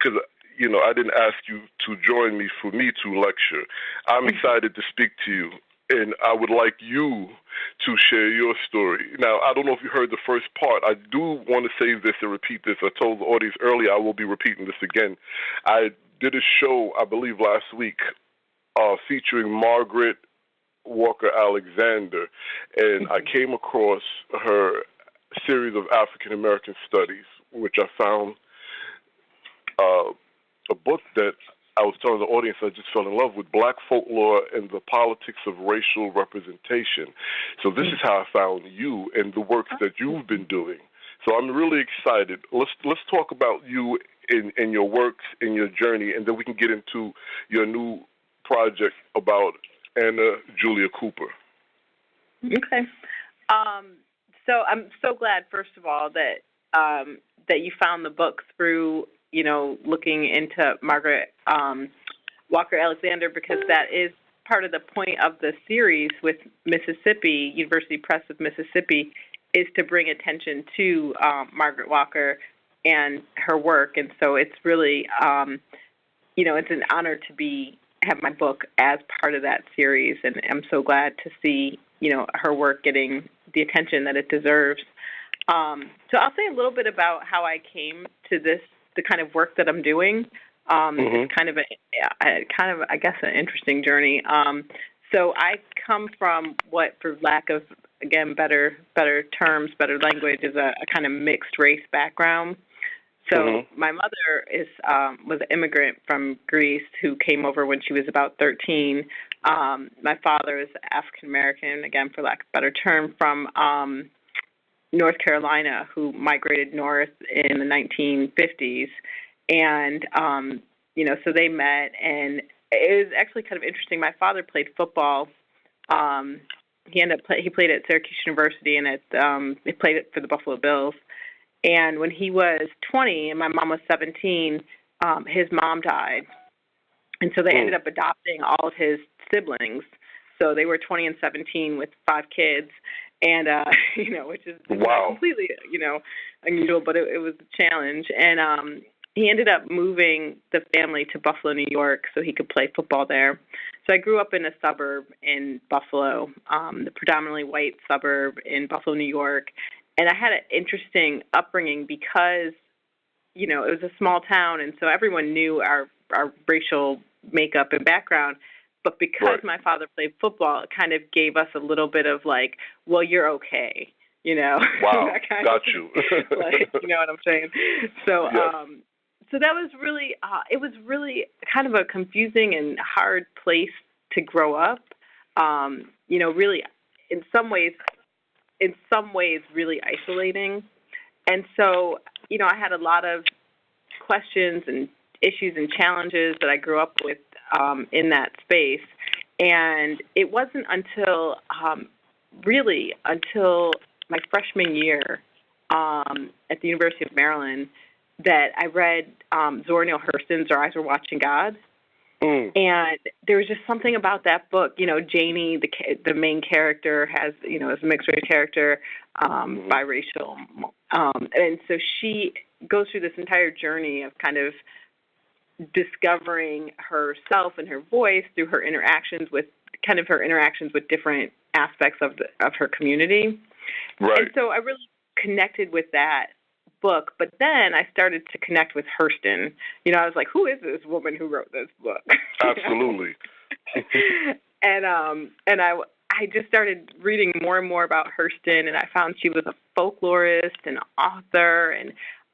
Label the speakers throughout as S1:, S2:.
S1: because I didn't ask you to join me for me to lecture. I'm excited to speak to you, and I would like you to share your story. Now, I don't know if you heard the first part. I do want to say this and repeat this. I told the audience earlier I will be repeating this again. I did a show, I believe, last week featuring Margaret Walker Alexander, and I came across her series of African American studies, which I found a book that I was telling the audience I just fell in love with, Black Folklore and the Politics of Racial Representation. So this is how I found you and the work that you've been doing. So I'm really excited. Let's talk about you and your works and your journey, and then we can get into your new project about Anna Julia Cooper.
S2: Okay. So I'm so glad, first of all, that that you found the book through, looking into Margaret Walker Alexander, because that is part of the point of the series with Mississippi, University Press of Mississippi, is to bring attention to Margaret Walker and her work. And so it's really, it's an honor to have my book as part of that series, and I'm so glad to see, her work getting the attention that it deserves. So I'll say a little bit about how I came to the kind of work that I'm doing. It's kind of I guess, an interesting journey. So I come from what, for lack of, again, better terms, better language, is a kind of mixed race background. So my mother was an immigrant from Greece who came over when she was about 13. My father is African American, again, for lack of a better term, from North Carolina, who migrated north in the 1950s. And, so they met, and it was actually kind of interesting. My father played football. He played at Syracuse University, and he played it for the Buffalo Bills. And when he was 20 and my mom was 17, his mom died. And so they ended up adopting all of his siblings. So they were 20 and 17 with 5 kids, and, which is completely, unusual, but it was a challenge. And he ended up moving the family to Buffalo, New York, so he could play football there. So I grew up in a suburb in Buffalo, the predominantly white suburb in Buffalo, New York. And I had an interesting upbringing because, it was a small town, and so everyone knew our racial makeup and background. But because my father played football, it kind of gave us a little bit of like, well, you're okay,
S1: Wow, got you.
S2: You know what I'm saying? So, so that was really, it was really kind of a confusing and hard place to grow up. Really, in some ways, really isolating. And so, I had a lot of questions and issues and challenges that I grew up with in that space. And it wasn't until my freshman year at the University of Maryland that I read Zora Neale Hurston's Our Eyes Were Watching God. And there was just something about that book. Janie, the main character, is a mixed race character, biracial. And so she goes through this entire journey of kind of discovering herself and her voice through her interactions with different aspects of her community. Right. And so I really connected with that book, but then I started to connect with Hurston. I was like, who is this woman who wrote this book?
S1: Absolutely.
S2: And I just started reading more and more about Hurston, and I found she was a folklorist, an author, and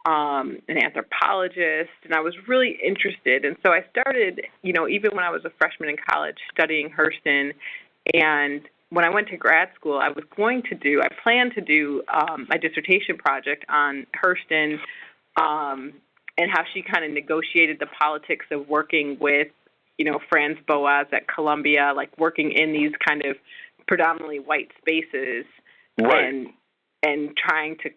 S2: an anthropologist, and I was really interested. And so I started, even when I was a freshman in college, studying Hurston. And when I went to grad school, I planned to do my dissertation project on Hurston and how she kind of negotiated the politics of working with, Franz Boas at Columbia, like working in these kind of predominantly white spaces, and trying to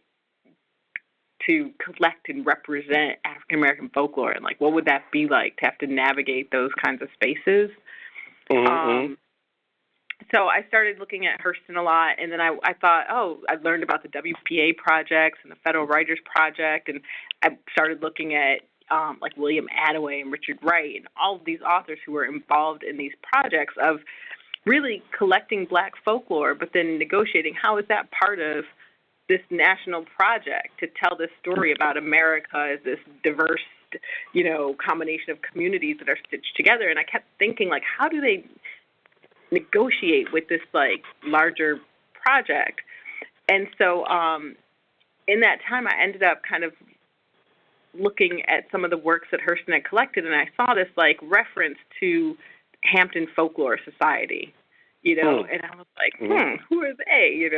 S2: collect and represent African American folklore, and like what would that be like to have to navigate those kinds of spaces. So I started looking at Hurston a lot, and then I thought, I learned about the WPA projects and the Federal Writers Project, and I started looking at like William Attaway and Richard Wright and all of these authors who were involved in these projects of really collecting Black folklore, but then negotiating how is that part of this national project to tell this story about America as this diverse, combination of communities that are stitched together. And I kept thinking, like, how do they negotiate with this, like, larger project? And so in that time, I ended up kind of looking at some of the works that Hurston had collected, and I saw this, like, reference to Hampton Folklore Society, and I was like, who are they,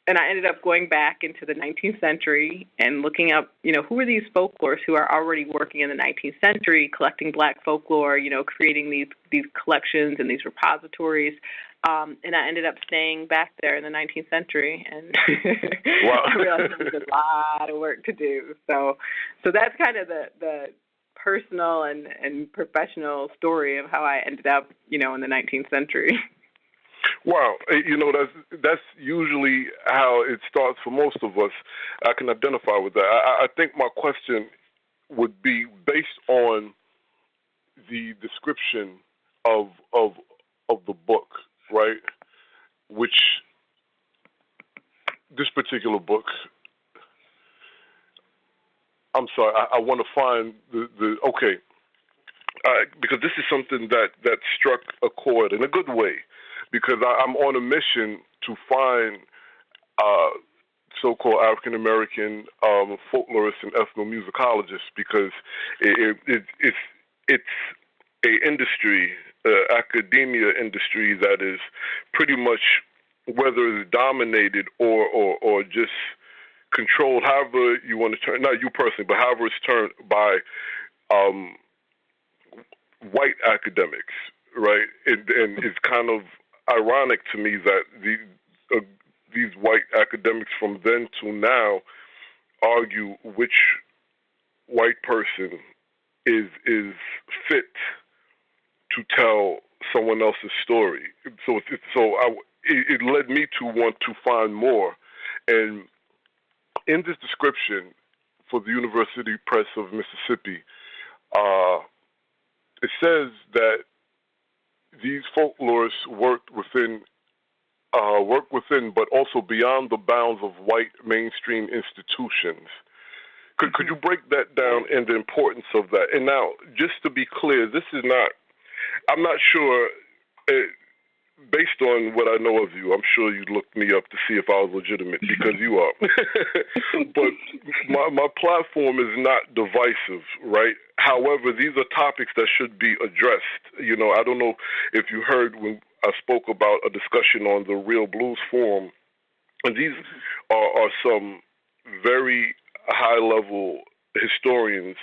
S2: And I ended up going back into the 19th century and looking up, who are these folklorists who are already working in the 19th century, collecting Black folklore, creating these collections and these repositories. And I ended up staying back there in the 19th century, and
S1: wow.
S2: I realized there was a lot of work to do. So that's kind of the personal and professional story of how I ended up, in the 19th century.
S1: Wow, that's usually how it starts for most of us. I can identify with that. I think my question would be based on the description of the book, right? Which this particular book, I'm sorry, I want to find because this is something that struck a chord in a good way. Because I'm on a mission to find so-called African-American folklorists and ethnomusicologists, because it's a industry, academia industry, that is pretty much, whether it's dominated or just controlled, however you want to turn, not you personally, but however it's turned by white academics, right? And it's kind of ironic to me that these white academics from then to now argue which white person is fit to tell someone else's story. So it led me to want to find more. And in this description for the University Press of Mississippi, it says that these folklorists work within, but also beyond the bounds of white mainstream institutions. Could you break that down and the importance of that? And now, just to be clear, I'm not sure, based on what I know of you, I'm sure you looked me up to see if I was legitimate, because you are. But my platform is not divisive, right? However, these are topics that should be addressed. I don't know if you heard when I spoke about a discussion on the Real Blues Forum, and these are some very high-level historians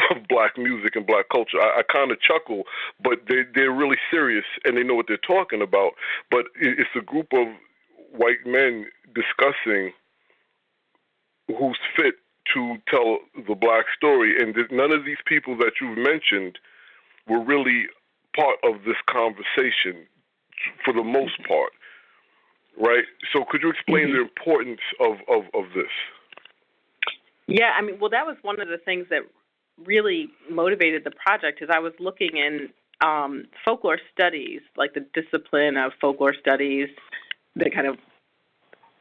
S1: of Black music and Black culture. I kind of chuckle, but they're really serious and they know what they're talking about. But it's a group of white men discussing who's fit to tell the Black story, and none of these people that you've mentioned were really part of this conversation for the most part, right? So could you explain the importance of this?
S2: Yeah, that was one of the things that really motivated the project, is I was looking in folklore studies, like the discipline of folklore studies, the kind of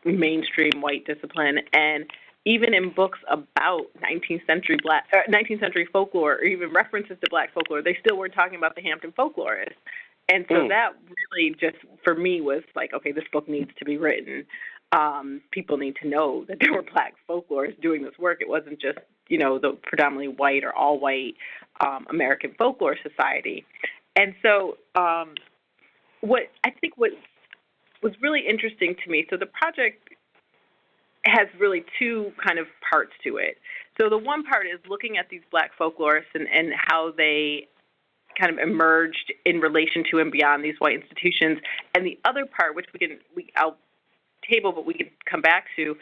S2: mainstream white discipline, and even in books about 19th century folklore, or even references to Black folklore, they still weren't talking about the Hampton folklorists. And so that really just, for me, was like, okay, this book needs to be written. People need to know that there were Black folklorists doing this work. It wasn't just, the predominantly white or all white American Folklore Society. And so what was really interesting to me, so the project has really two kind of parts to it. So the one part is looking at these Black folklorists and how they kind of emerged in relation to and beyond these white institutions. And the other part, which I'll table, but we can come back to,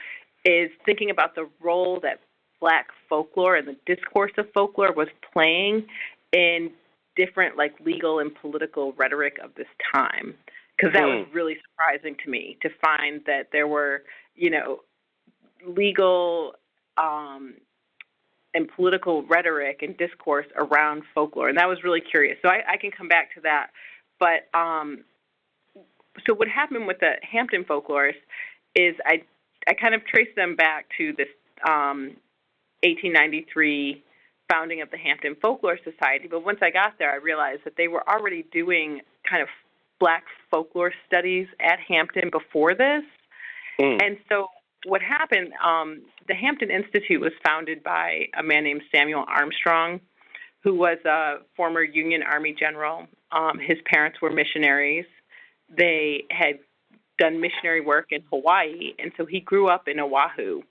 S2: is thinking about the role that Black folklore and the discourse of folklore was playing in different, like, legal and political rhetoric of this time. Because that was really surprising to me, to find that there were, legal and political rhetoric and discourse around folklore. And that was really curious. So I can come back to that. But so what happened with the Hampton folklorists is I kind of traced them back to this 1893 founding of the Hampton Folklore Society. But once I got there, I realized that they were already doing kind of Black folklore studies at Hampton before this. And so what happened, the Hampton Institute was founded by a man named Samuel Armstrong, who was a former Union Army general. His parents were missionaries. They had done missionary work in Hawaii, and so he grew up in Oahu.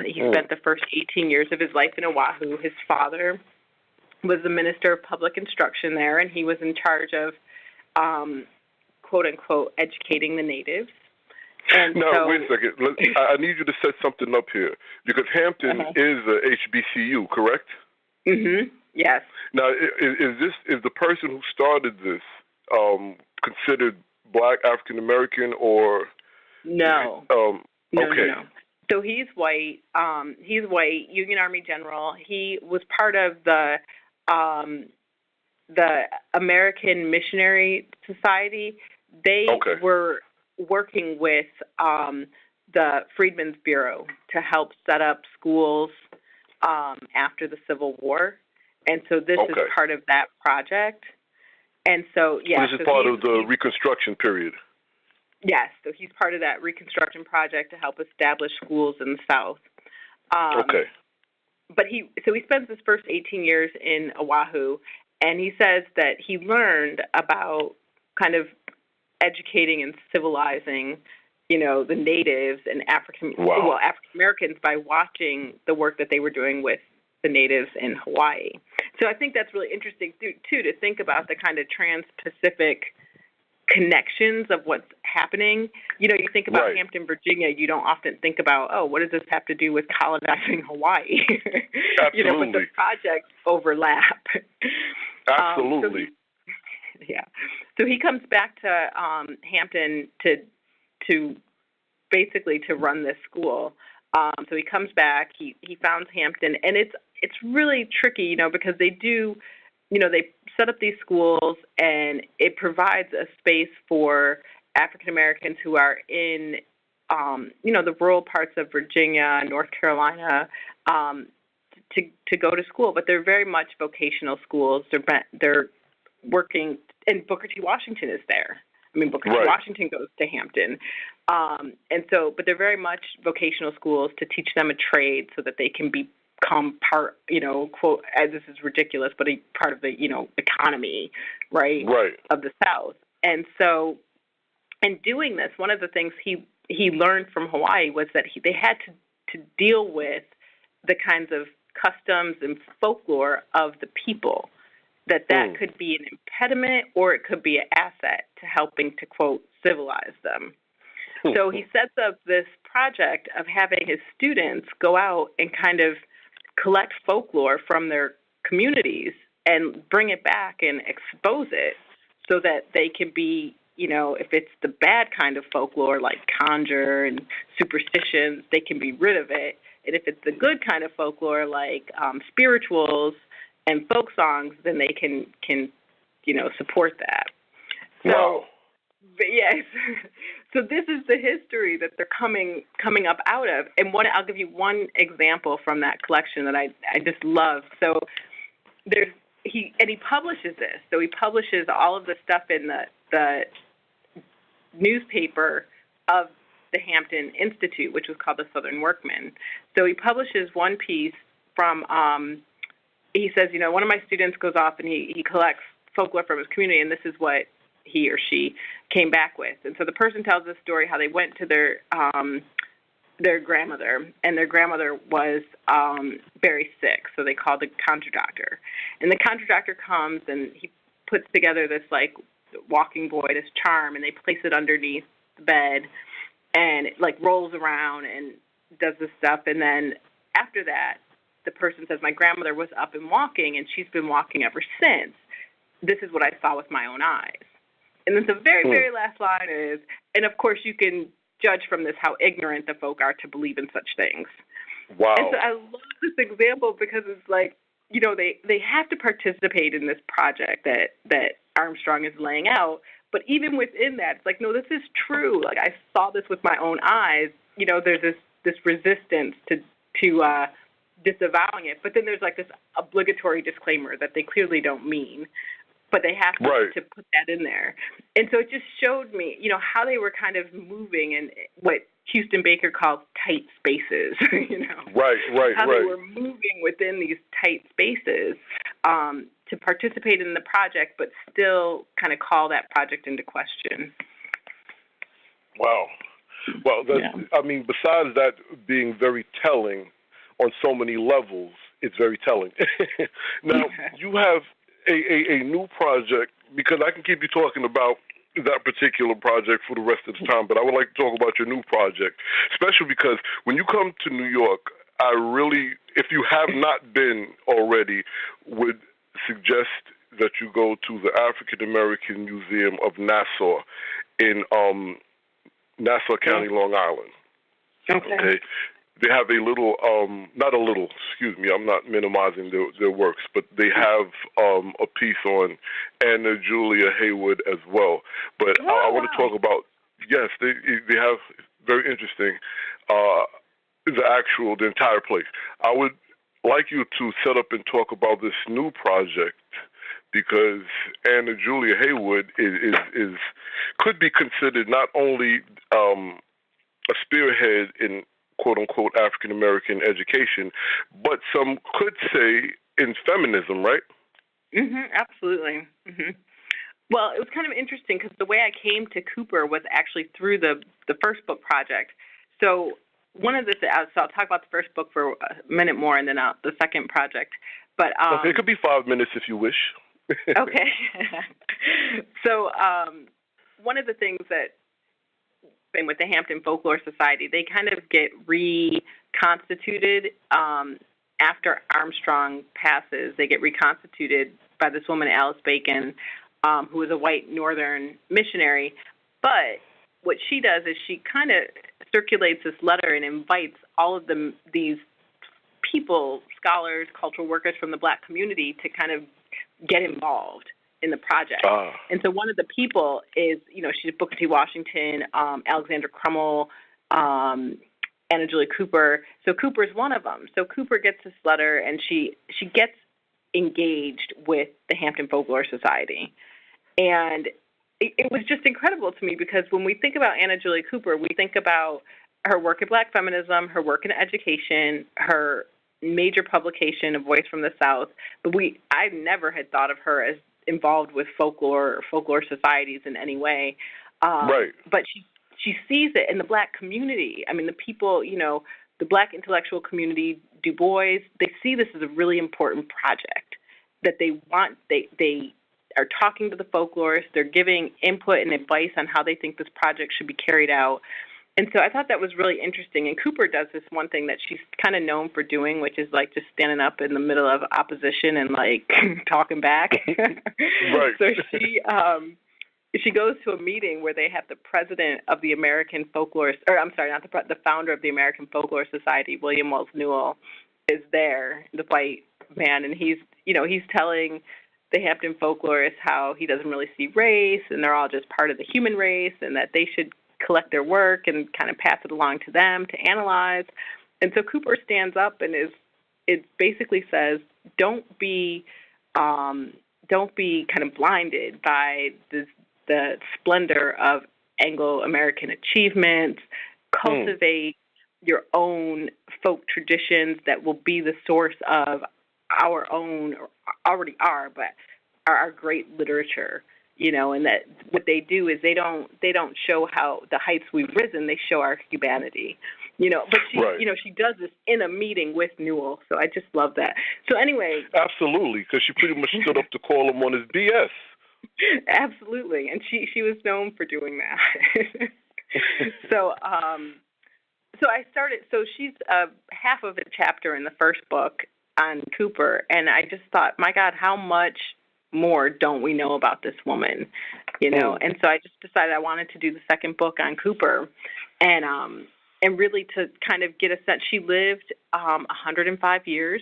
S2: He spent the first 18 years of his life in Oahu. His father was the minister of public instruction there, and he was in charge of, quote-unquote, educating the natives. And
S1: now, wait a second. I need you to set something up here, because Hampton is a HBCU, correct?
S2: Yes.
S1: Now, is the person who started this considered Black, African American, or
S2: no?
S1: Okay.
S2: No. So he's white. He's white. Union Army general. He was part of the American Missionary Society. They were working with the Freedmen's Bureau to help set up schools after the Civil War. And so this is part of that project. And so, yeah.
S1: This is part of the Reconstruction period.
S2: Yes. So he's part of that Reconstruction project to help establish schools in the South. But he spends his first 18 years in Oahu, and he says that he learned about kind of educating and civilizing, the natives and African Americans by watching the work that they were doing with the natives in Hawaii. So I think that's really interesting too to think about the kind of trans-Pacific connections of what's happening. You think about Hampton, Virginia, you don't often think about, what does this have to do with colonizing Hawaii?
S1: Absolutely.
S2: But the projects overlap.
S1: Absolutely.
S2: So he comes back to Hampton to basically to run this school. So he comes back, he founds Hampton, and it's really tricky, because they do, they set up these schools, and it provides a space for African Americans who are in, the rural parts of Virginia, North Carolina, to go to school. But they're very much vocational schools. They're working, and Booker T. Washington is there. I mean, Booker T. Washington goes to Hampton. And so, but they're very much vocational schools to teach them a trade so that they can become part, quote, this is ridiculous, but a part of the, economy, right, of the South. And so, in doing this, one of the things he learned from Hawaii was that they had to deal with the kinds of customs and folklore of the people, that could be an impediment or it could be an asset to helping to, quote, civilize them. So he sets up this project of having his students go out and kind of collect folklore from their communities and bring it back and expose it so that they can be, if it's the bad kind of folklore like conjure and superstitions, they can be rid of it. And if it's the good kind of folklore like spirituals and folk songs, then they can support that. So, yes. So this is the history that they're coming up out of. And I'll give you one example from that collection that I just love. So he publishes this. So he publishes all of the stuff in the newspaper of the Hampton Institute, which was called the Southern Workman. So he publishes one piece from, he says, one of my students goes off and he collects folklore from his community, and this is what he or she came back with. And so the person tells this story how they went to their grandmother, and their grandmother was very sick, so they called the conjure doctor. And the conjure doctor comes, and he puts together this, walking boy, this charm, and they place it underneath the bed, and it, rolls around and does this stuff. And then after that, the person says, my grandmother was up and walking, and she's been walking ever since. This is what I saw with my own eyes. And then the very, very last line is, and of course you can judge from this how ignorant the folk are to believe in such things. And
S1: Wow.
S2: so I love this example because it's like, they have to participate in this project that Armstrong is laying out. But even within that, it's like, no, this is true. Like, I saw this with my own eyes. There's this resistance to disavowing it. But then there's like this obligatory disclaimer that they clearly don't mean, but they have to put that in there. And so it just showed me, how they were kind of moving in what Houston Baker calls tight spaces, how they were moving within these tight spaces to participate in the project, but still kind of call that project into question.
S1: Wow. Well, I mean, besides that being very telling on so many levels, it's very telling. Now, you have a new project, because I can keep you talking about that particular project for the rest of the time, but I would like to talk about your new project, especially because when you come to New York, I really, if you have not been already, would suggest that you go to the African American Museum of Nassau in Nassau County, Long Island. Okay. They have a little, not a little, excuse me, I'm not minimizing their works, but they have a piece on Anna Julia Haywood as well. But I want to talk about, yes, they have, very interesting, the entire place. I would like you to set up and talk about this new project, because Anna Julia Haywood is could be considered not only a spearhead in quote-unquote African-American education, but some could say in feminism, right?
S2: Absolutely. Well, it was kind of interesting because the way I came to Cooper was actually through the first book project. So one of the so I'll talk about the first book for a minute more, and then the second project. But
S1: okay, it could be 5 minutes if you wish.
S2: Okay. So one of the things that with the Hampton Folklore Society, they kind of get reconstituted after Armstrong passes. They get reconstituted by this woman, Alice Bacon, who was a white Northern missionary. But what she does is she kind of circulates this letter and invites all of these people, scholars, cultural workers from the Black community to kind of get involved in the project. And so one of the people is, she's Booker T. Washington, Alexander Crummell, Anna Julia Cooper. So Cooper's one of them. So Cooper gets this letter, and she gets engaged with the Hampton Folklore Society. And it was just incredible to me, because when we think about Anna Julia Cooper, we think about her work in Black feminism, her work in education, her major publication, A Voice from the South. But I never had thought of her as involved with folklore or folklore societies in any way. But she sees it in the Black community. I mean, the people, the Black intellectual community, Du Bois, they see this as a really important project that they want. They are talking to the folklorists. They're giving input and advice on how they think this project should be carried out. And so I thought that was really interesting. And Cooper does this one thing that she's kind of known for doing, which is like just standing up in the middle of opposition and like talking back.
S1: Right.
S2: So she goes to a meeting where they have the president of the American Folklorist, or I'm sorry, not the founder of the American Folklore Society, William Wells Newell, is there, the white man, and he's telling the Hampton folklorists how he doesn't really see race, and they're all just part of the human race, and that they should collect their work and kind of pass it along to them to analyze. And so Cooper stands up and it basically says, don't be kind of blinded by the splendor of Anglo-American achievements. Cultivate your own folk traditions that will be the source of our own, or already are, but our great literature. And that what they do is they don't show how the heights we've risen, they show our humanity. But she does this in a meeting with Newell, so I just love that. So anyway,
S1: absolutely, because she pretty much stood up to call him on his BS.
S2: Absolutely, and she was known for doing that. So I started. So she's half of a chapter in the first book on Cooper, and I just thought, my God, how much more don't we know about this woman, And so I just decided I wanted to do the second book on Cooper, and and really to kind of get a sense. She lived 105 years.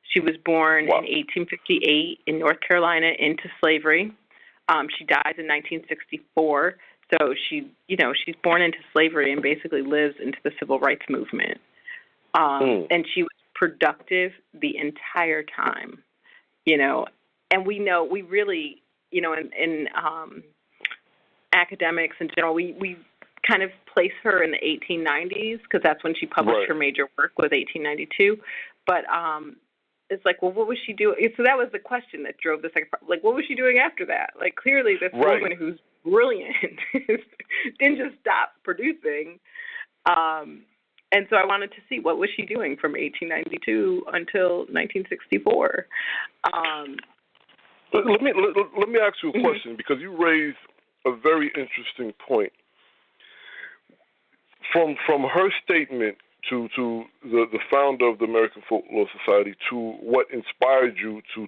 S2: She was born
S1: Wow.
S2: in 1858 in North Carolina into slavery. She dies in 1964. So she's born into slavery and basically lives into the civil rights movement. And she was productive the entire time, and we really, in academics in general, we kind of place her in the 1890s because that's when she published her major work, was 1892. But it's like, well, what was she doing? So that was the question that drove the second part. Like, what was she doing after that? Like, clearly this woman who's brilliant didn't just stop producing. And so I wanted to see, what was she doing from 1892 until 1964?
S1: Let me ask you a question, because you raised a very interesting point. From her statement to the founder of the American Folklore Society to what inspired you to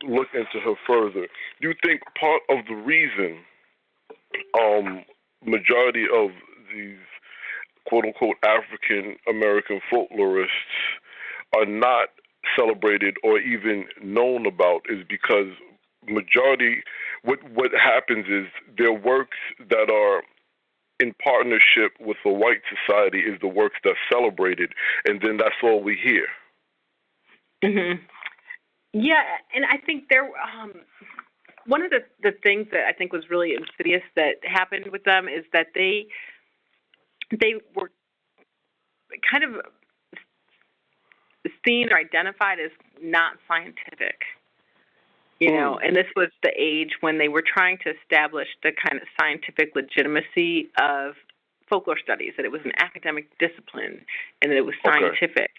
S1: look into her further, do you think part of the reason majority of these quote-unquote African American folklorists are not celebrated or even known about is because majority, what happens is their works that are in partnership with the white society is the works that's celebrated, and then that's all we hear.
S2: Yeah, and I think one of the things that I think was really insidious that happened with them is that they were kind of seen or identified as not scientific, and this was the age when they were trying to establish the kind of scientific legitimacy of folklore studies, that it was an academic discipline and that it was scientific.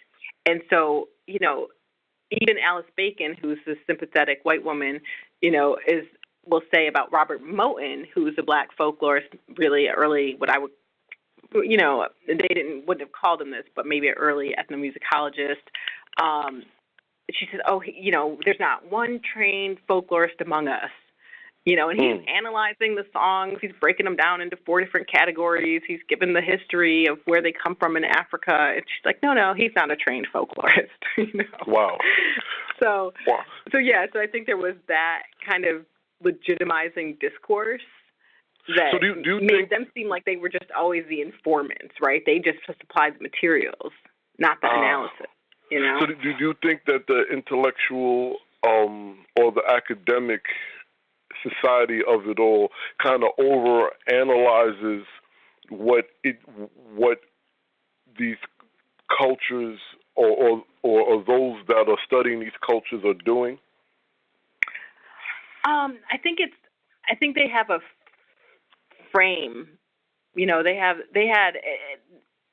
S2: And so, even Alice Bacon, who's this sympathetic white woman, will say about Robert Moten, who's a black folklorist, really early, what I would, they wouldn't have called him this, but maybe an early ethnomusicologist. She says, there's not one trained folklorist among us, and he's analyzing the songs. He's breaking them down into 4 different categories. He's given the history of where they come from in Africa. And she's like, no, he's not a trained folklorist.
S1: Wow.
S2: So I think there was that kind of legitimizing discourse that made them seem like they were just always the informants, right? They just supplied the materials, not the analysis.
S1: So do you think that the intellectual or the academic society of it all kind of overanalyzes what these cultures or those that are studying these cultures are doing? I think they have a frame. They had.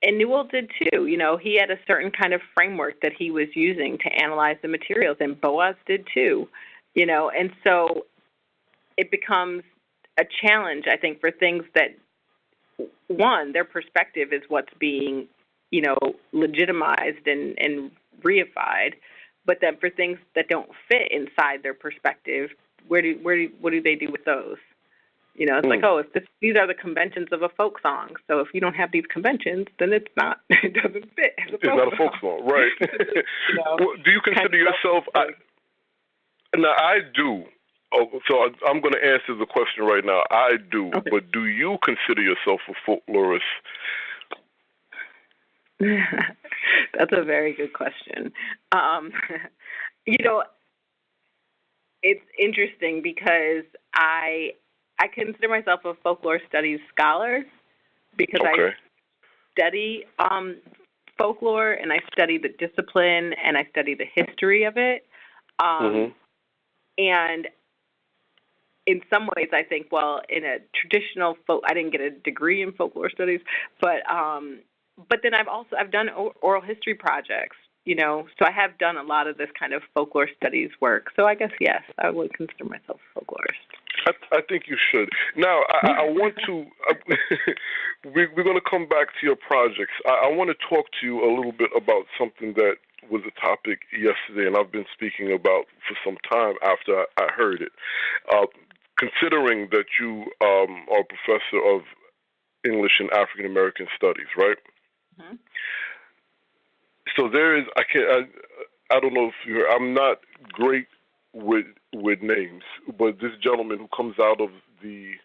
S1: And Newell did too. He had a certain kind of framework that he was using to analyze the materials, and Boas did too. And so it becomes a challenge, I think, for things that, one, their perspective is what's being, legitimized and reified, but then for things that don't fit inside their perspective, what do they do with those? It's like, these are the conventions of a folk song. So if you don't have these conventions, then it doesn't fit as a folk song. It's not a folk song, right? Well, do you consider yourself? Now, I do. So I'm going to answer the question right now. I do, but do you consider yourself a folklorist?
S2: That's a very good question. It's interesting because I consider myself a folklore studies scholar because I study folklore and I study the discipline and I study the history of it. And in some ways, I think, in a traditional I didn't get a degree in folklore studies, but then I've done oral history projects, so I have done a lot of this kind of folklore studies work. So I guess, yes, I would consider myself a folklorist.
S1: I think you should. Now, I want to, we're going to come back to your projects. I want to talk to you a little bit about something that was a topic yesterday, and I've been speaking about for some time after I heard it. Considering that you are a professor of English and African American Studies, right? So there is. I don't know if you're. I'm not great with names, but this gentleman who comes out of the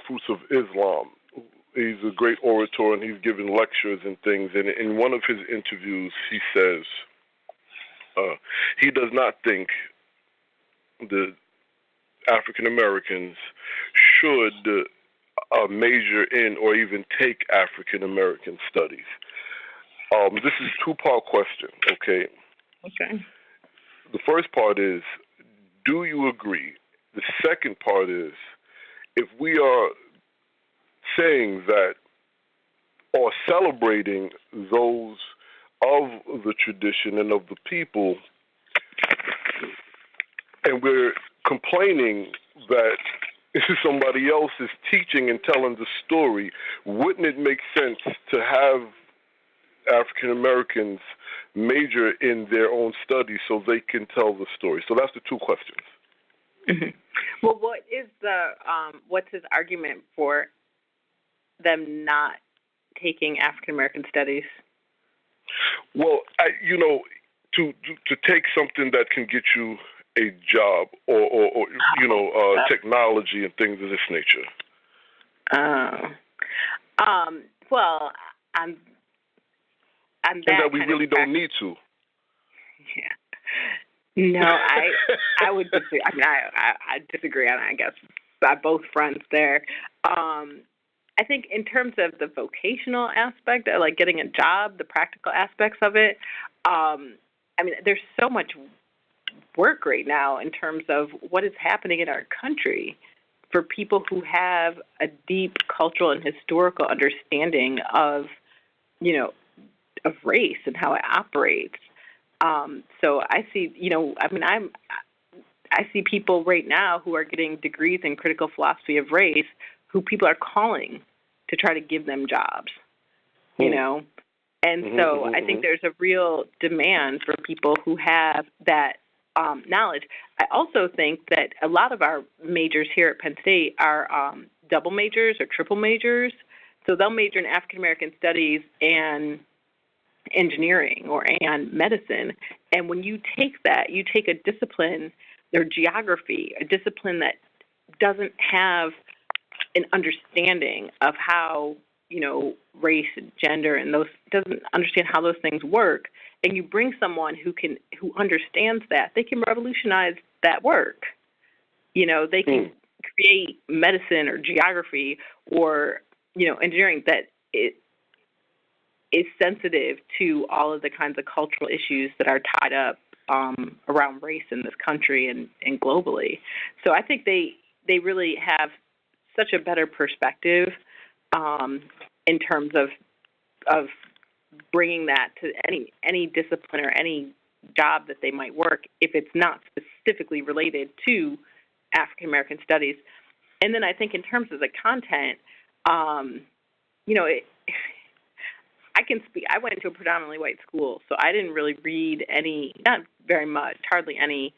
S1: Fruits of Islam. He's a great orator, and he's given lectures and things. And in one of his interviews, he says he does not think the African Americans should major in or even take African American studies. This is a two-part question, okay?
S2: Okay.
S1: The first part is, do you agree? The second part is, if we are saying that or celebrating those of the tradition and of the people, and we're complaining that somebody else is teaching and telling the story, wouldn't it make sense to have African Americans major in their own studies so they can tell the story? So that's the two questions.
S2: Mm-hmm. Well, what's his argument for them not taking African American studies?
S1: Well, to take something that can get you a job or technology and things of this nature.
S2: Well, I'm
S1: and that we really don't need to.
S2: Yeah. No, I would disagree. I mean, I disagree on, I guess, by both fronts there. I think in terms of the vocational aspect, like getting a job, the practical aspects of it, I mean, there's so much work right now in terms of what is happening in our country for people who have a deep cultural and historical understanding of, of race and how it operates. So I see, I see people right now who are getting degrees in critical philosophy of race who people are calling to try to give them jobs, And so I think there's a real demand for people who have that knowledge. I also think that a lot of our majors here at Penn State are double majors or triple majors. So they'll major in African American studies and engineering and medicine. And when you take that, you take a discipline or geography, a discipline that doesn't have an understanding of how, race and gender and those, doesn't understand how those things work, and you bring someone who understands that, they can revolutionize that work. They can create medicine or geography or, engineering that it is sensitive to all of the kinds of cultural issues that are tied up around race in this country and globally. So I think they really have such a better perspective in terms of bringing that to any discipline or any job that they might work if it's not specifically related to African American studies. And then I think in terms of the content, I can speak. I went to a predominantly white school, so I didn't really read not very much, hardly any,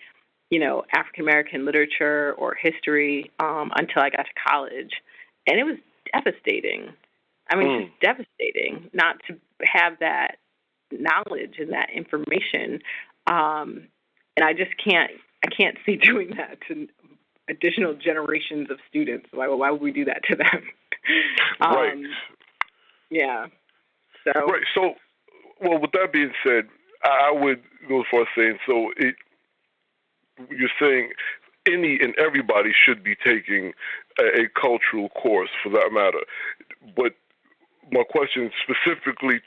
S2: African American literature or history until I got to college, and it was devastating. I mean, it's just devastating not to have that knowledge and that information, and I just can't. I can't see doing that to additional generations of students. Why would we do that to them?
S1: Right.
S2: Yeah. So.
S1: Right. So, well, with that being said, I would go as far as saying, you're saying any and everybody should be taking a cultural course for that matter. But my question specifically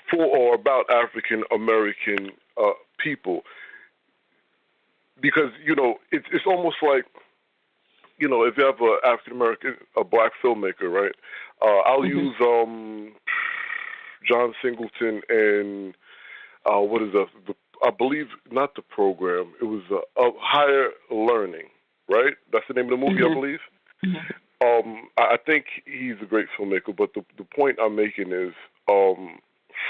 S1: for or about African American people, because, it's almost like, if you have an African American, a black filmmaker, right? I'll use John Singleton and what is that? I believe not the program. It was Higher Learning, right? That's the name of the movie, I believe. I think he's a great filmmaker, but the point I'm making is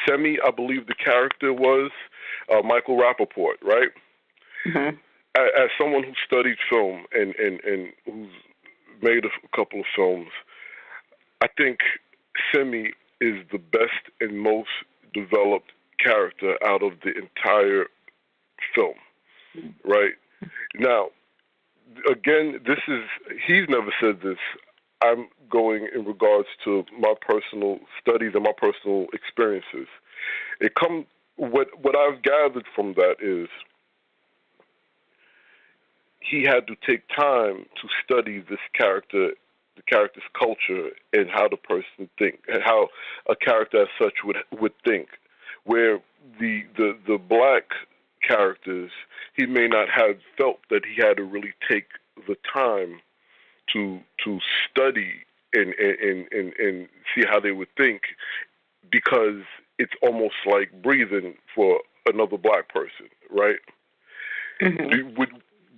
S1: Semi, I believe the character was Michael Rappaport, right? As someone who studied film and who's made a couple of films, I think Semi is the best and most developed character out of the entire film, right? Now, again, he's never said this. I'm going in regards to my personal studies and my personal experiences. What I've gathered from that is he had to take time to study this character, the character's culture, and how the person think, and how a character as such would think. Where the black characters, he may not have felt that he had to really take the time to study and see how they would think, because it's almost like breathing for another black person, right? Mm-hmm.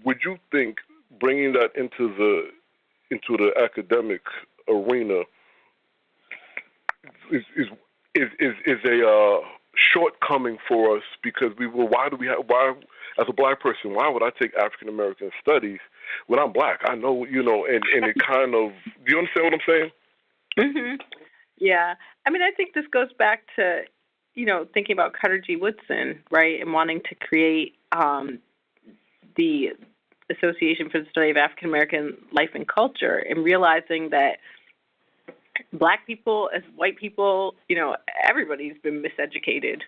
S1: Would you think bringing that into the academic arena is a shortcoming for us, because why as a black person, why would I take African American studies when I'm black? I know, and it kind of, do you understand what I'm saying?
S2: Mm-hmm. Yeah. I mean, I think this goes back to, thinking about Carter G. Woodson, right, and wanting to create the Association for the Study of African American Life and Culture, and realizing that black people, as white people, everybody's been miseducated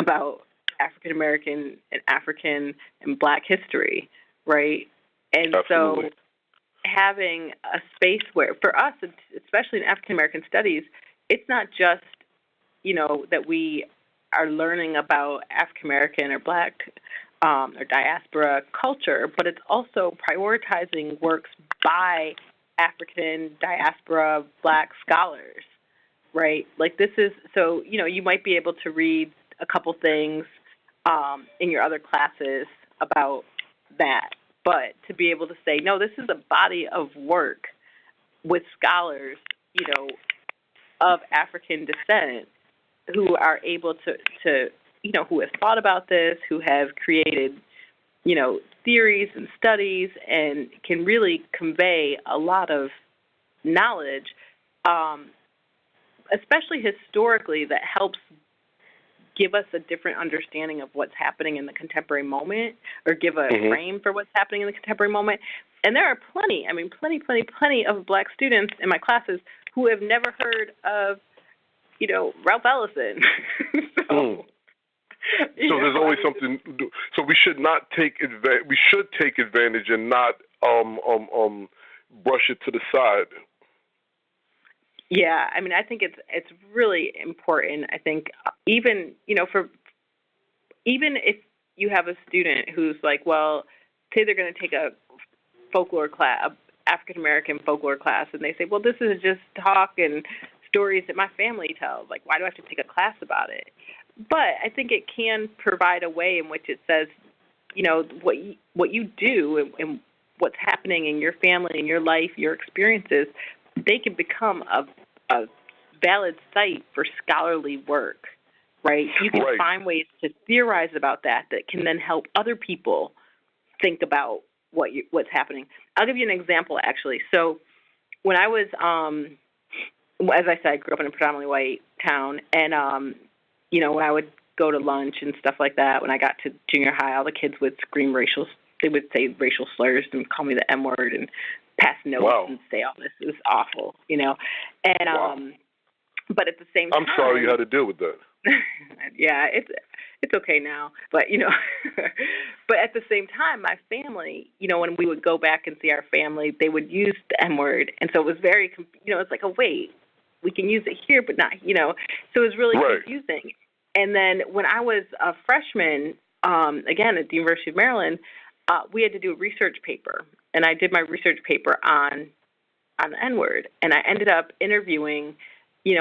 S2: about African American and African and black history, right? And
S1: Absolutely.
S2: So having a space where, for us, especially in African American studies, it's not just, that we are learning about African American or black or diaspora culture, but it's also prioritizing works by African, diaspora, black scholars, right? Like this is, so, you might be able to read a couple things in your other classes about that, but to be able to say, no, this is a body of work with scholars, of African descent who are able to who have thought about this, who have created, theories and studies, and can really convey a lot of knowledge, especially historically, that helps give us a different understanding of what's happening in the contemporary moment, or give a frame for what's happening in the contemporary moment. And there are plenty of black students in my classes who have never heard of, Ralph Ellison. So
S1: there's always something. So we should not take advantage. We should take advantage and not brush it to the side.
S2: Yeah, I mean, I think it's really important. I think even even if you have a student who's like, well, say they're going to take a folklore class, African American folklore class, and they say, well, this is just talk and stories that my family tells. Like, why do I have to take a class about it? But I think it can provide a way in which it says, what you do and what's happening in your family, in your life, your experiences, they can become a valid site for scholarly work, right? You can find ways to theorize about that can then help other people think about what's happening. I'll give you an example, actually. So when I was, as I said, I grew up in a predominantly white town, and when I would go to lunch and stuff like that, when I got to junior high, all the kids would scream they would say racial slurs and call me the M word and pass notes and say all this. It was awful, And but at the same time,
S1: I'm sorry you had to deal with that.
S2: Yeah, it's okay now, but but at the same time, my family, when we would go back and see our family, they would use the M word, and so it was very, it's like, oh wait, we can use it here, but not, so it was really confusing. And then when I was a freshman, again at the University of Maryland, we had to do a research paper, and I did my research paper on the N word, and I ended up interviewing,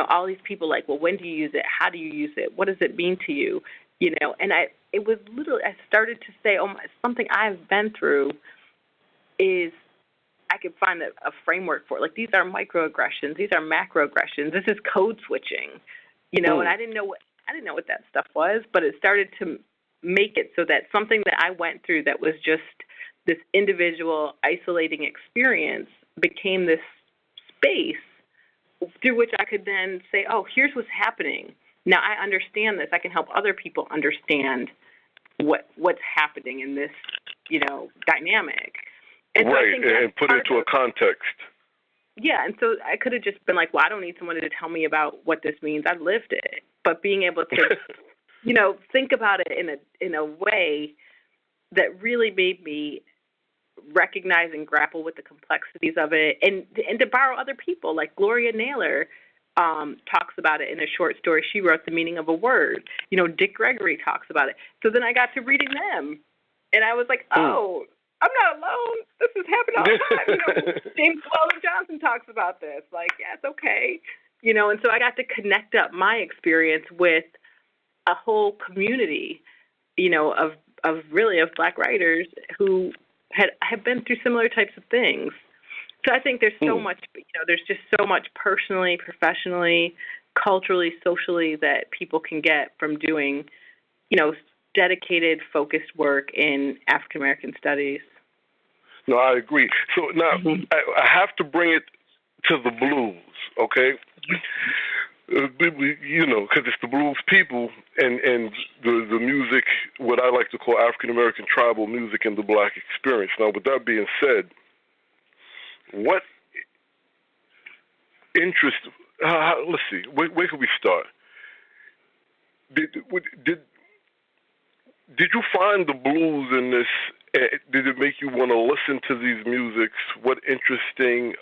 S2: all these people, like, well, when do you use it? How do you use it? What does it mean to you? And it was literally, I started to say, something I've been through is I could find a framework for it. Like, these are microaggressions, these are macroaggressions, this is code switching, and I didn't know what that stuff was, but it started to make it so that something that I went through that was just this individual isolating experience became this space through which I could then say, oh, here's what's happening. Now I understand this. I can help other people understand what's happening in this, dynamic. And so
S1: right,
S2: I think
S1: and put it into a context.
S2: Yeah, and so I could have just been like, well, I don't need someone to tell me about what this means. I've lived it. But being able to, think about it in a way that really made me recognize and grapple with the complexities of it, and to borrow other people, like Gloria Naylor talks about it in a short story she wrote, The Meaning of a Word. Dick Gregory talks about it. So then I got to reading them, and I was like, oh, I'm not alone. This is happening all the time. James Weldon Johnson talks about this. Like, yeah, it's okay. And so I got to connect up my experience with a whole community, of Black writers who have been through similar types of things. So I think there's so much, there's just so much personally, professionally, culturally, socially that people can get from doing, dedicated, focused work in African American studies.
S1: No, I agree. So now I have to bring it to the blues, okay? Because it's the blues people and the music, what I like to call African American tribal music and the Black experience. Now, with that being said, what interest? Let's see. Where could we start? Did you find the blues in this? Did it make you want to listen to these musics? What interesting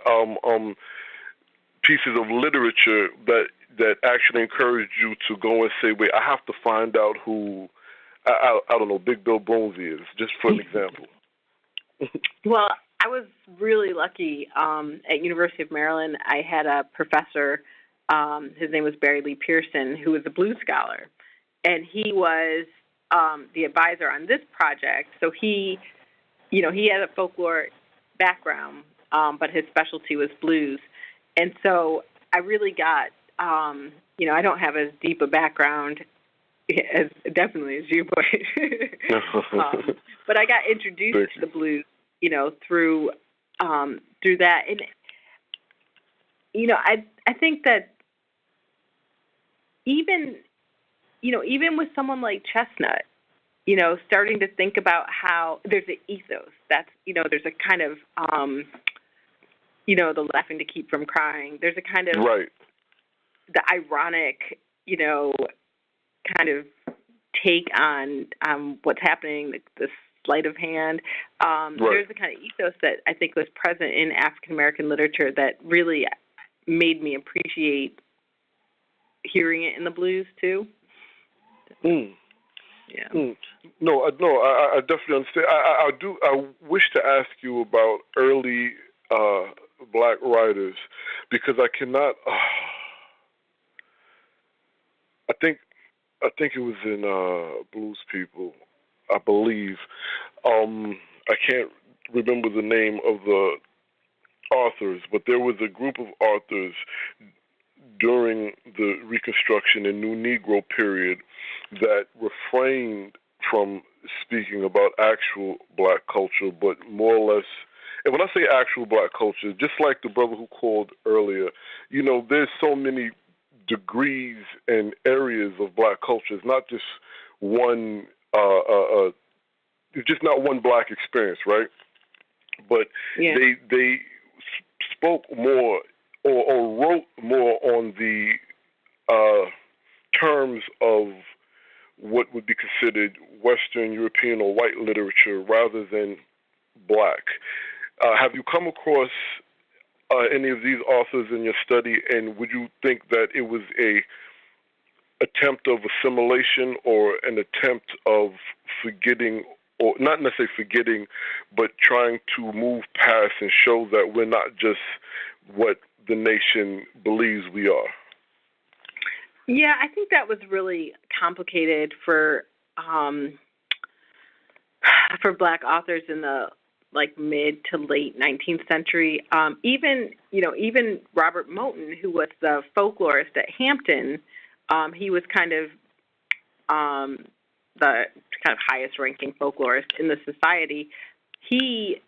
S1: pieces of literature that actually encouraged you to go and say, wait, I have to find out who, I don't know, Big Bill Broomsey is, just for an example.
S2: Well, I was really lucky. At University of Maryland, I had a professor, his name was Barry Lee Pearson, who was a blues scholar. And he was the advisor on this project. So he had a folklore background, but his specialty was blues. And so I really got, I don't have as deep a background as definitely as you, but I got introduced to the blues, through that. And, I think that even with someone like Chestnut, starting to think about how there's an ethos that's, there's a kind of, the laughing to keep from crying. There's a kind of the ironic, kind of take on what's happening, the sleight of hand. There's a kind of ethos that I think was present in African American literature that really made me appreciate hearing it in the blues too. Yeah.
S1: No, I definitely understand. I wish to ask you about early Black writers, because I cannot. I think it was in Blues People, I believe. I can't remember the name of the authors, but there was a group of authors during the Reconstruction and New Negro period that refrained from speaking about actual Black culture, but more or less. And when I say actual Black culture, just like the brother who called earlier, there's so many degrees and areas of Black culture. It's not just one, it's just not one Black experience, right? But they spoke more or wrote more on the terms of what would be considered Western European or white literature rather than Black. Have you come across any of these authors in your study, and would you think that it was a attempt of assimilation or an attempt of forgetting, or not necessarily forgetting, but trying to move past and show that we're not just what the nation believes we are?
S2: Yeah, I think that was really complicated for Black authors in the mid to late 19th century. Even Robert Moton, who was the folklorist at Hampton, he was kind of the kind of highest ranking folklorist in the society. He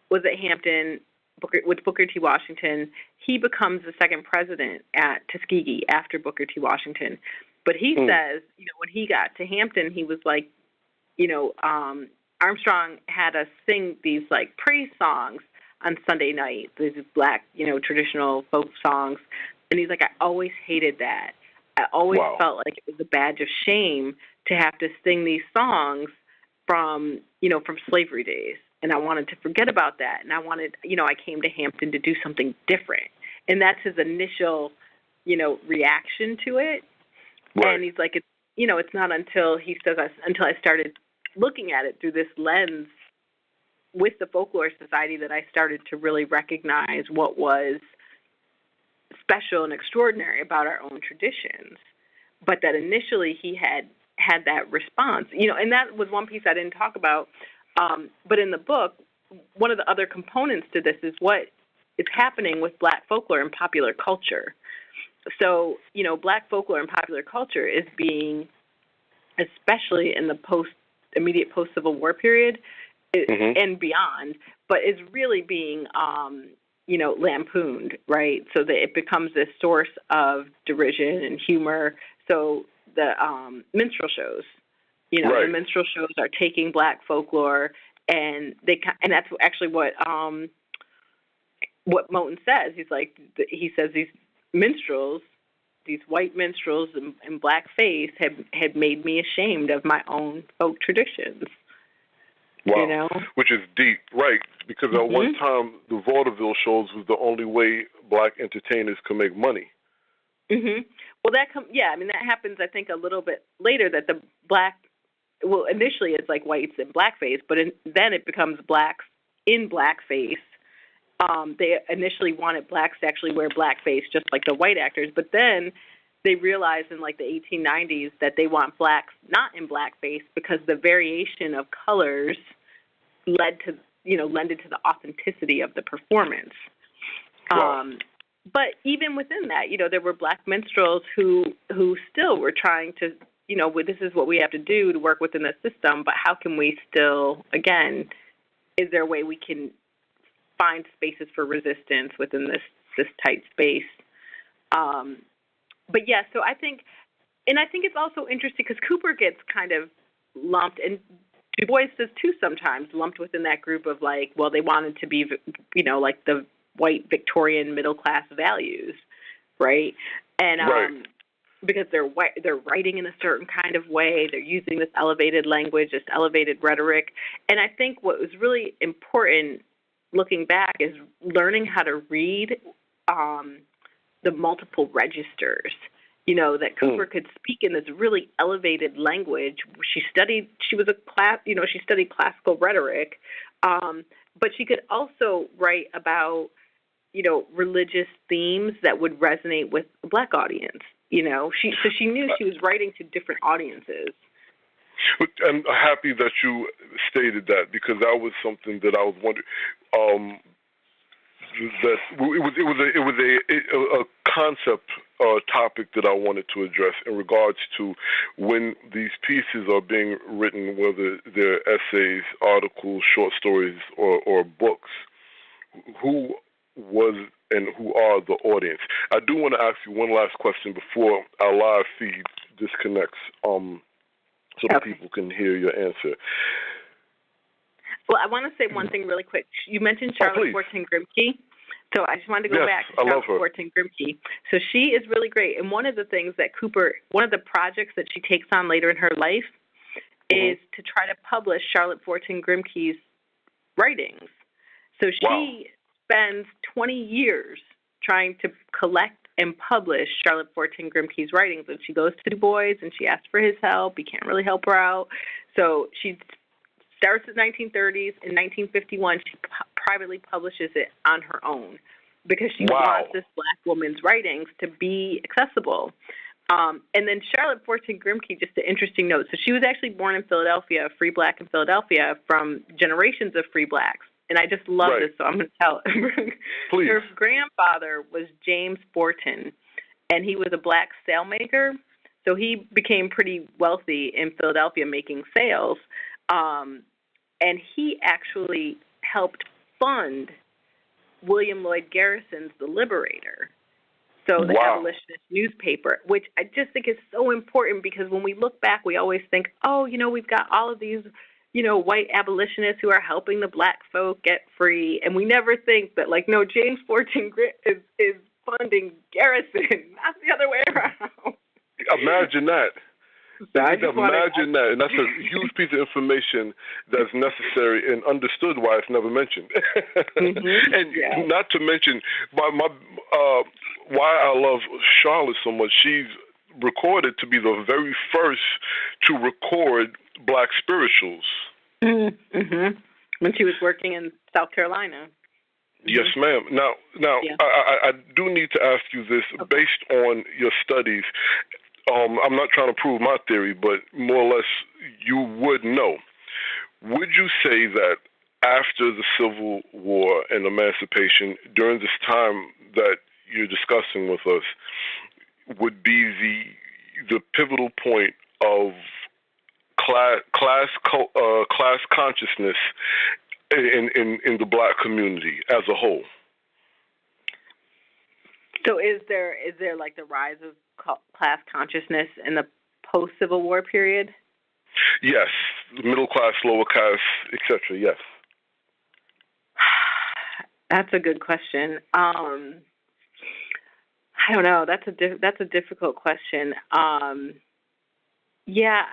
S2: was at Hampton Booker T. Washington. He becomes the second president at Tuskegee after Booker T. Washington. But he says, when he got to Hampton, he was like, Armstrong had us sing these like praise songs on Sunday night, these Black, traditional folk songs. And he's like, I always hated that. I always felt like it was a badge of shame to have to sing these songs from slavery days. And I wanted to forget about that. And I wanted, I came to Hampton to do something different. And that's his initial, reaction to it. Right. And he's like, it's not until until I started looking at it through this lens with the Folklore Society that I started to really recognize what was special and extraordinary about our own traditions. But that initially he had that response, and that was one piece I didn't talk about. But in the book, one of the other components to this is what is happening with Black folklore and popular culture. So, Black folklore and popular culture is being, especially in the immediate post-Civil War period and beyond, but is really being, lampooned, right? So that it becomes this source of derision and humor. So the minstrel shows, the minstrel shows are taking Black folklore, and that's actually what Moten says. He says these minstrels, these white minstrels in blackface had made me ashamed of my own folk traditions.
S1: Wow, which is deep, right? Because at one time, the vaudeville shows was the only way Black entertainers could make money.
S2: Well, that happens, I think, a little bit later, that the initially it's like whites in blackface, but then it becomes Blacks in blackface. They initially wanted Blacks to actually wear blackface just like the white actors, but then they realized in like the 1890s that they want Blacks not in blackface because the variation of colors lended to the authenticity of the performance. Wow. But even within that, there were Black minstrels who still were trying to, this is what we have to do to work within the system, but how can we still, again, is there a way we can find spaces for resistance within this tight space? But yeah, so I think it's also interesting because Cooper gets kind of lumped, and Du Bois does too sometimes, lumped within that group of like, well, they wanted to be, like the white Victorian middle class values, right? And because they're writing in a certain kind of way, they're using this elevated language, this elevated rhetoric, and I think what was really important looking back is learning how to read the multiple registers, that Cooper could speak in this really elevated language. She studied classical rhetoric, but she could also write about, religious themes that would resonate with a Black audience, so she knew she was writing to different audiences.
S1: I'm happy that you stated that, because that was something that I was wondering. That it was a concept topic that I wanted to address in regards to when these pieces are being written, whether they're essays, articles, short stories, or books. Who was and who are the audience? I do want to ask you one last question before our live feed disconnects, so that people can hear your answer.
S2: Well, I want to say one thing really quick. You mentioned Charlotte Forten Grimke. So I just wanted to go back to Charlotte Forten Grimke. So she is really great. And one of the things that one of the projects that she takes on later in her life is to try to publish Charlotte Forten Grimke's writings. So she spends 20 years trying to collect and publish Charlotte Forten Grimke's writings. And she goes to Du Bois and she asks for his help. He can't really help her out. So she starts in the 1930s. In 1951, she privately publishes it on her own because she wants this Black woman's writings to be accessible. And then Charlotte Forten Grimke, just an interesting note. So she was actually born in Philadelphia, a free Black in Philadelphia, from generations of free Blacks. And I just love this, so I'm going to tell it.
S1: Please.
S2: Her grandfather was James Forten, and he was a Black sailmaker. So he became pretty wealthy in Philadelphia making sails. And he actually helped fund William Lloyd Garrison's The Liberator. So the
S1: Wow.
S2: abolitionist newspaper, which I just think is so important because when we look back, we always think, oh, we've got all of these, white abolitionists who are helping the black folk get free. And we never think that, no, James Forten is funding Garrison, not the other way around.
S1: Imagine that.
S2: So
S1: Imagine that. And that's a huge piece of information that's necessary and understood why it's never mentioned.
S2: Mm-hmm.
S1: And not to mention why I love Charlotte so much. She's recorded to be the very first to record black spirituals.
S2: Mm-hmm. When she was working in South Carolina.
S1: Yes, ma'am. Now,
S2: Yeah.
S1: I do need to ask you this.
S2: Okay.
S1: Based on your studies, I'm not trying to prove my theory, but more or less you would know. Would you say that after the Civil War and emancipation, during this time that you're discussing with us, would be the pivotal point of class consciousness in the black community as a whole?
S2: So is there the rise of class consciousness in the post-Civil War period?
S1: Yes, middle class, lower class, etc. Yes.
S2: That's a good question. I don't know. That's a difficult question. Yeah,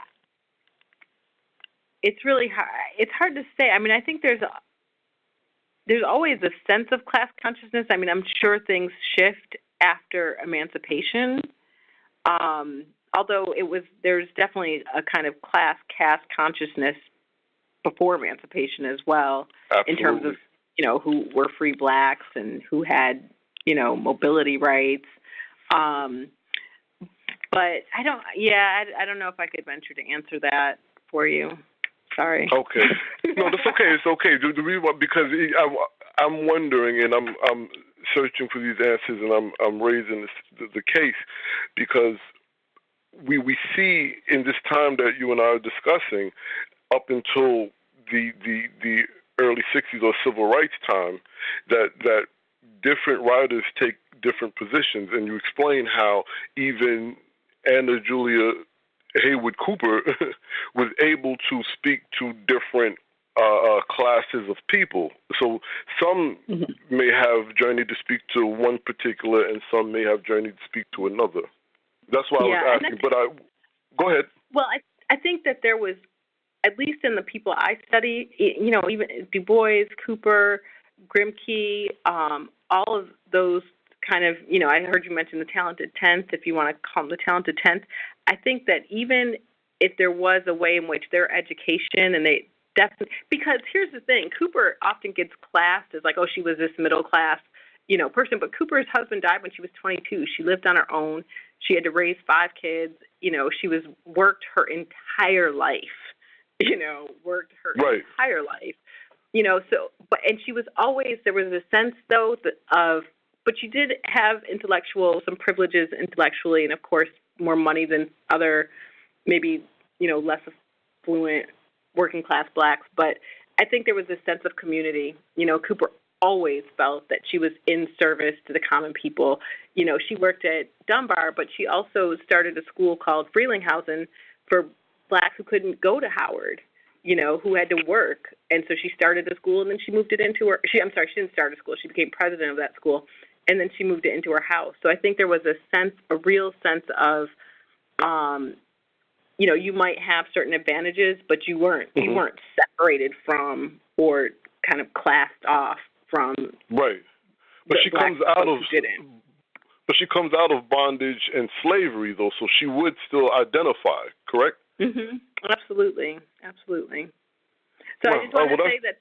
S2: it's really hard. It's hard to say. I mean, I think there's always a sense of class consciousness. I mean, I'm sure things shift after emancipation. Although there's definitely a kind of class caste consciousness before emancipation as well.
S1: Absolutely.
S2: In terms of, who were free blacks and who had, mobility rights. But I don't know if I could venture to answer that for you. Sorry.
S1: Okay. No, that's okay. It's okay. The reason because I'm wondering and I'm searching for these answers and I'm raising the case because we see in this time that you and I are discussing up until the early 60s or civil rights time that different writers take different positions, and you explain how even Anna Julia Haywood Cooper was able to speak to different classes of people. So some may have journeyed to speak to one particular, and some may have journeyed to speak to another. That's why I was asking. Go ahead.
S2: Well, I think that there was, at least in the people I study, even Du Bois, Cooper, Grimke, all of those kind of, I heard you mention the talented 10th, if you want to call them the talented 10th. I think that even if there was a way in which their education and they definitely, because here's the thing, Cooper often gets classed as like, oh, she was this middle class, person, but Cooper's husband died when she was 22. She lived on her own. She had to raise 5 kids. She worked her entire life. Entire life. And she was always, there was a sense though but she did have some privileges intellectually, and of course more money than other, maybe, less affluent working class blacks. But I think there was a sense of community. Cooper always felt that she was in service to the common people. She worked at Dunbar, but she also started a school called Frelinghuysen for blacks who couldn't go to Howard, who had to work. And so she started a school, and then she moved it into she didn't start a school. She became president of that school, and then she moved it into her house. So I think there was a real sense of, you might have certain advantages, but you weren't separated from or kind of classed off from. Right.
S1: But she comes out of bondage and slavery, though, so she would still identify, correct?
S2: Mm-hmm. Absolutely. So I just want to say that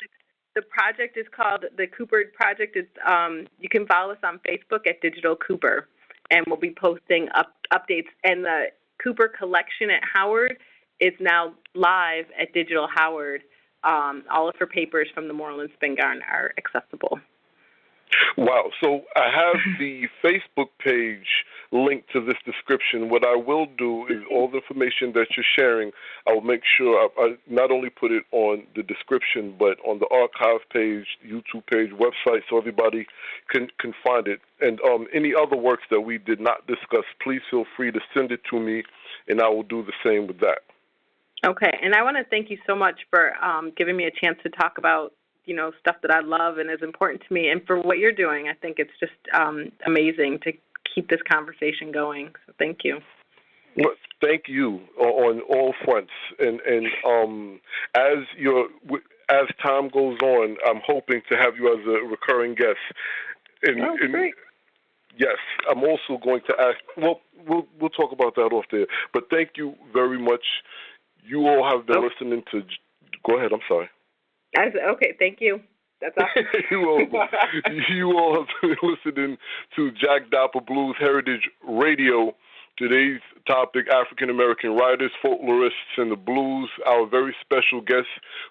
S2: the project is called the Cooper Project. It's you can follow us on Facebook at Digital Cooper, and we'll be posting updates. And the Cooper collection at Howard is now live at Digital Howard. All of her papers from the Moreland Spingarn are accessible.
S1: Wow. So I have the Facebook page linked to this description. What I will do is all the information that you're sharing, I will make sure I not only put it on the description, but on the archive page, YouTube page, website, so everybody can find it. And any other works that we did not discuss, please feel free to send it to me, and I will do the same with that.
S2: Okay. And I want to thank you so much for giving me a chance to talk about stuff that I love and is important to me, and for what you're doing. I think it's just amazing to keep this conversation going. So thank you.
S1: Well, thank you on all fronts. And as time goes on, I'm hoping to have you as a recurring guest.
S2: Great.
S1: Yes, I'm also going to ask. Well, we'll talk about that off there. But thank you very much. You all have been listening to. Go ahead. I'm sorry.
S2: Okay, thank you. That's awesome.
S1: you all have been listening to Jack Dapper Blues Heritage Radio. Today's topic, African American writers, folklorists, and the blues. Our very special guest,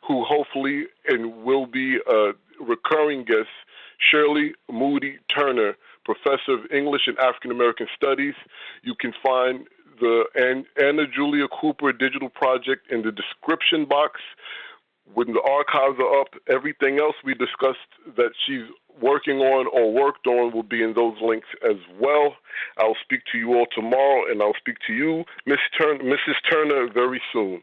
S1: who hopefully and will be a recurring guest, Shirley Moody Turner, Professor of English and African American Studies. You can find the Anna Julia Cooper digital project in the description box. When the archives are up, everything else we discussed that she's working on or worked on will be in those links as well. I'll speak to you all tomorrow, and I'll speak to you, Mrs. Turner, very soon.